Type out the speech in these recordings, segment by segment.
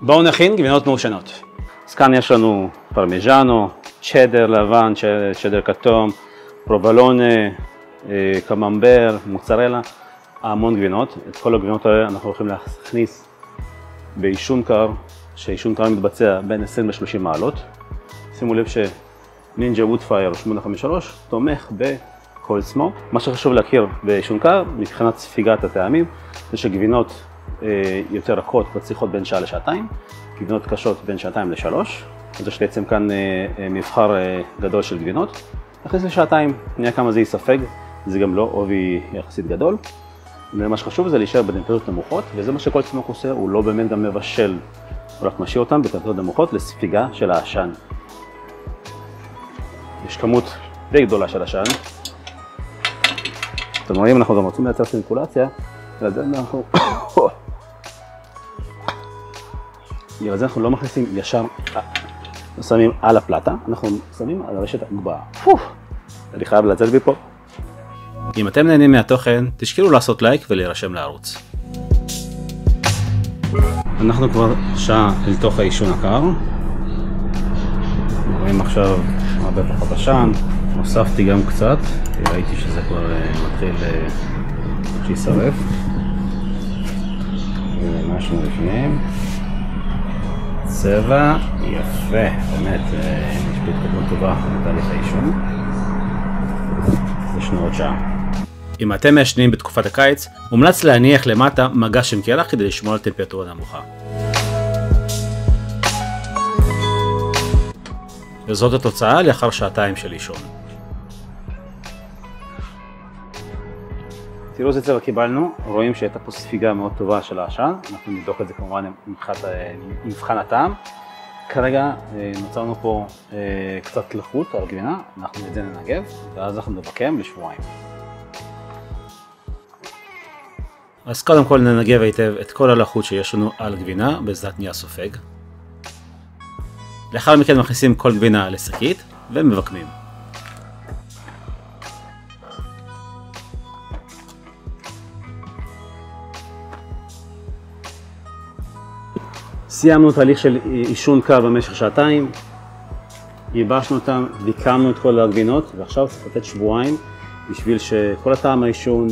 בואו נכין גבינות מעושנות. אז כאן יש לנו פרמיג'אנו, צ'דר לבן, צ'דר כתום, פרובלונה, קממבר, מוצרלה, המון גבינות. את כל הגבינות האלה אנחנו הולכים להכניס בעישון קר, שעישון קר מתבצע בין 20 ל-30 מעלות. שימו לב שנינג'ה וודפייר 853 תומך בקולד סמוק. מה שחשוב להכיר בעישון קר מבחינת ספיגת הטעמים זה שגבינות יותר רכות מצליחות בין שעה לשעתיים, גבינות קשות בין שעתיים לשלוש. אז יש בעצם כאן מבחר גדול של גבינות. נכניס לשעתיים, נראה כמה זה ייספג, זה גם לא עובי יחסית גדול. ומה שחשוב זה להישאר בטמפרטורות נמוכות, וזה מה שכל סמוק עושה, הוא לא באמת גם מבשל, הוא רק משאיר אותם בטמפרטורות נמוכות לספיגה של העשן. יש כמות די גדולה של עשן. אתם רואים, אנחנו גם רוצים לייצר סירקולציה, בגלל זה אנחנו לא מכניסים ישר, שמים על הפלטה, אנחנו שמים על הרשת הגבוהה. אני חייב לצאת מפה. אם אתם נהנים מהתוכן, תשקלו לעשות לייק ולהירשם לערוץ. אנחנו כבר שעה אל תוך העישון הקר. רואים עכשיו הרבה פחות עשן. הוספתי גם קצת, כי ראיתי שזה כבר מתחיל שישרף. משהו בפנים. צבע יפה, באמת, יש פה התקדמות טובה בתהליך העישון. ישנו עוד שעה. אם אתם מעשנים בתקופת הקיץ, מומלץ להניח למטה מגש עם קרח כדי לשמור על טמפרטורה נמוכה. וזאת התוצאה לאחר שעתיים של עישון. תראו איזה צבע קיבלנו, רואים שהייתה פה ספיגה מאוד טובה של העשן, אנחנו נבדוק את זה כמובן מבחן הטעם. כרגע נוצרנו פה קצת לחות על הגבינה, אנחנו את זה ננגב, ואז אנחנו נבקם לשבועיים. אז קודם כל ננגב היטב את כל הלחות שיש לנו על גבינה בעזרת נייר סופג. לאחר מכן מכניסים כל גבינה לשקית ומבקמים. סיימנו תהליך של עישון קר במשך שעתיים, ייבשנו אותם, ויקמנו את כל הגבינות, ועכשיו צריך לתת שבועיים בשביל שכל הטעם העישון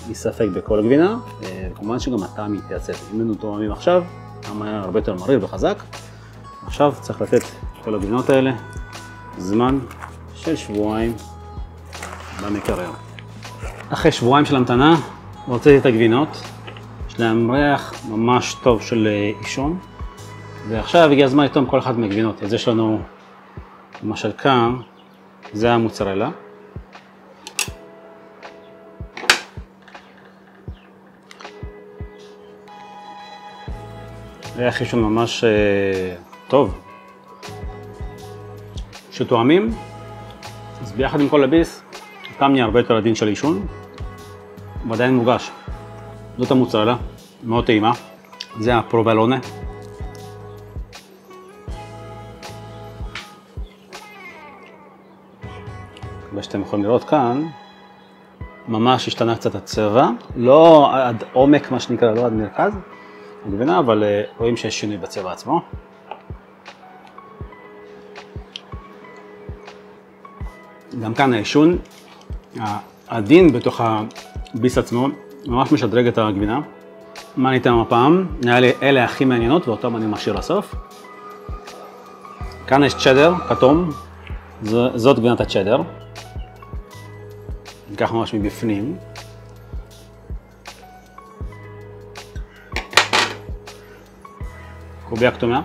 ייספג בכל הגבינה, וכמובן שגם הטעם יתייצב. אם היינו תואמים עכשיו, הטעם היה הרבה יותר מריר וחזק. עכשיו צריך לתת כל הגבינות האלה זמן של שבועיים במקרר. אחרי שבועיים של המתנה, הוצאתי את הגבינות. יש להם ריח ממש טוב של עישון, ועכשיו הגיע הזמן לטעום כל אחת מהגבינות. אז יש לנו למשל כאן, זה המוצרלה. ריח עישון ממש טוב. כשתואמים, אז ביחד עם כל הביס, הטעם נהיה הרבה יותר עדין של עישון, ועדיין מורגש. זאת המוצרלה, מאוד טעימה. זה הפרובלונה. כמו שאתם יכולים לראות כאן, ממש השתנה קצת הצבע, לא עד עומק מה שנקרא, לא עד מרכז הגבינה, אבל רואים שיש שינוי בצבע עצמו. גם כאן העישון העדין בתוך הביס עצמו ממש משדרג את הגבינה. מה ניתן הפעם? נראה לי אלה הכי מעניינות ואותם אני משאיר לסוף. כאן יש צ'דר כתום, זאת גבינת הצ'דר. ניקח ממש מבפנים. קובייה כתומה.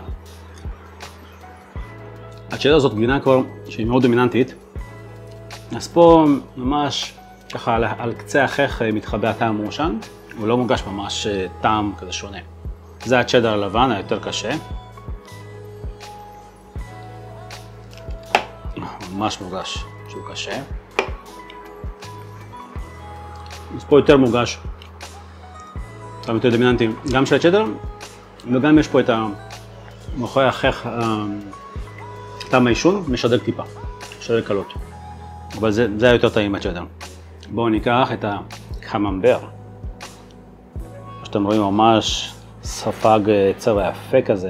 הצ'דר זאת גבינה כבר שהיא מאוד דומיננטית. אז פה ממש ככה על קצה החך מתחבא הטעם מעושן, הוא לא מורגש ממש טעם כזה שונה. זה הצ'דר הלבן היותר קשה. ממש מורגש שהוא קשה. אז פה יותר מורגש, טעם יותר דומיננטי, גם של הצ'דר, וגם יש פה את מאחורי החך, טעם העישון משדרג טיפה, משדרג קלות. אבל זה יותר טעים מהצ'דר. בואו ניקח את הקממבר. שאתם רואים ממש ספג צבע יפה כזה.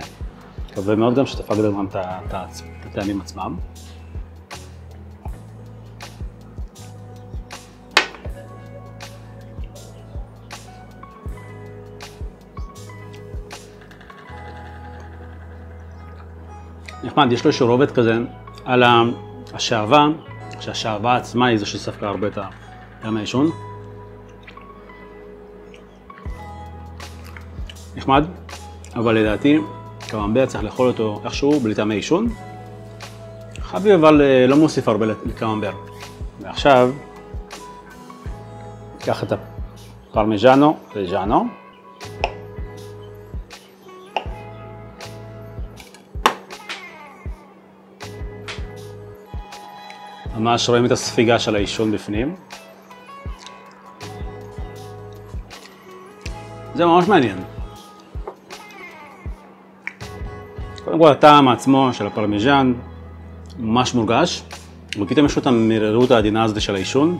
מקווה מאוד גם שתפגת גם את הטעמים עצמם. נחמד, יש לו איזשהו רובד כזה על השעווה, שהשעווה עצמה היא זו שספגה הרבה את הטעם העישון. נחמד, אבל לדעתי קממבר צריך לאכול אותו איכשהו בלי טעמי עישון. חביב אבל לא מוסיף הרבה לקממבר. ועכשיו ניקח את הפרמיג'אנו רג'אנו. ממש רואים את הספיגה של העישון בפנים. זה ממש מעניין. קודם כל הטעם עצמו של הפרמיז'ן ממש מורגש, ופתאום יש לו את המרירות העדינה הזאת של העישון.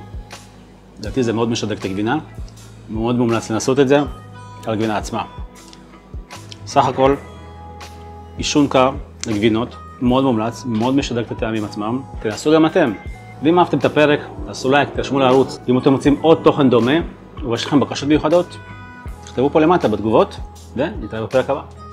לדעתי זה מאוד משדק את הגבינה, מאוד מומלץ לנסות את זה על הגבינה עצמה. סך הכל עישון קר לגבינות, מאוד מומלץ, מאוד משדק את הטעמים עצמם. תנסו גם אתם. ואם אהבתם את הפרק, תעשו לייק, תרשמו לערוץ. אם אתם רוצים עוד תוכן דומה, ויש לכם בקשות מיוחדות, תכתבו פה למטה בתגובות, ונתראה בפרק הבא.